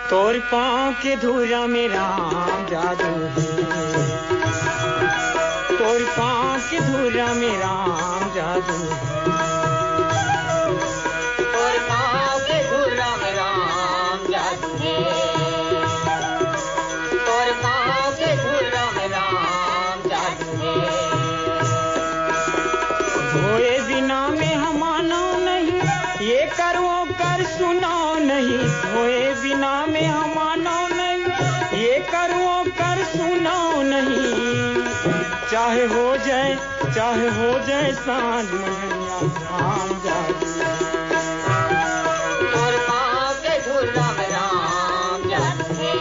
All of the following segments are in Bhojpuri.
तोर पाँव के धूरा में राम जादू है, तोर पाँव के धूरा में राम जादू है, तोर पाँव के धूरा में राम जादू है, तोर पाँव के धूरा में राम जादू है। धोए बिना में हम मानो नहीं, ये करो कर सुनाओ नहीं, धोए बिना में हम मानो नहीं, ये करो कर सुनाओ नहीं। चाहे हो जाए सांझ मंझनिया राम जादू है, तोर पाँव के धूरा में राम जादू है,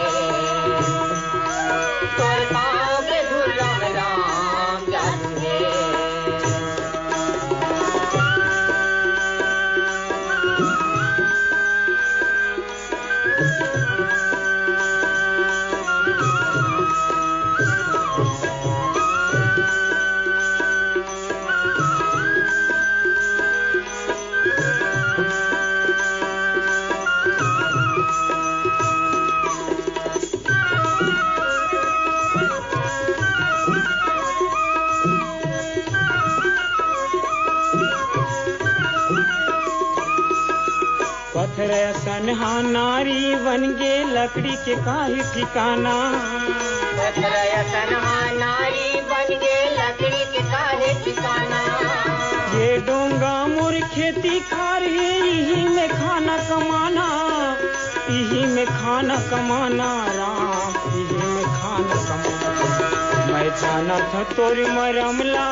तोर पाँव के धूरा में राम जादू है। पत्थर सनहा नारी बन गे लकड़ी के काहे ठिकाना, पत्थर सनहा नारी बन गे लकड़ी के काहे ठिकाना। ये डोंगा मोर खेती खार है, यही में खाना कमाना, यही में खाना कमाना राम, यही में खाना कमाना। मैं जाना था तोर मरमला,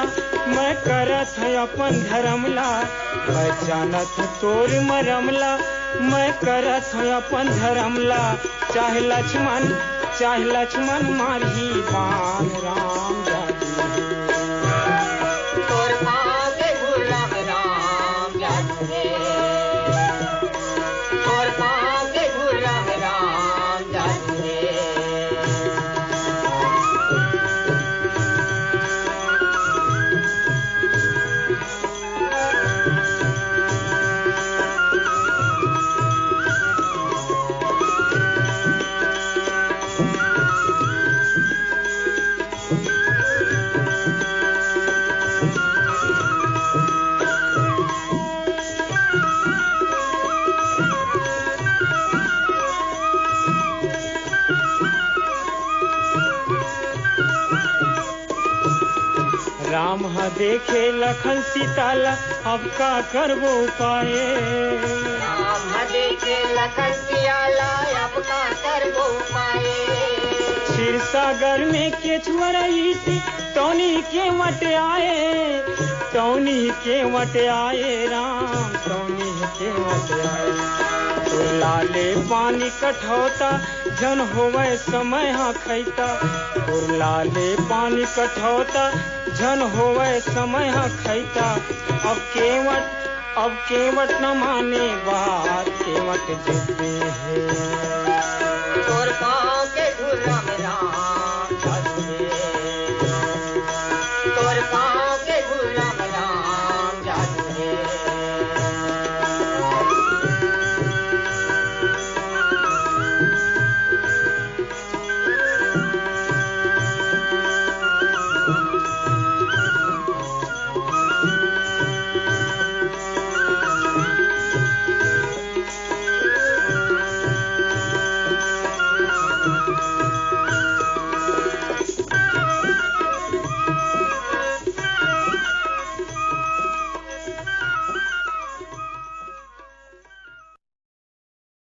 मैं करत है अपन धर्मला, मैं जाना था तोर मरमला, मैं करत है अपन धर्मला। चाहे लक्ष्मण मारही बाण राम जादू है, तोर पाँव के धूरा में राम जादू है, तोर पाँव के धूरा में राम जादू है। राम हा देखे लखन सीताला, अब का करबो पाए, राम देखे लखन सियाला, अब का करबो पाए। क्षीर सागर में केचुआ रही थी, तौनी के वट आए, तौनी के वट आए राम, तौनी के वट आए। तो लाले पानी कठौता, जन होवे समय हा खैता, और लाले पानी कठौता, जन होवे समय हा खैता। अब केवट न माने बात, केवट देते हैं।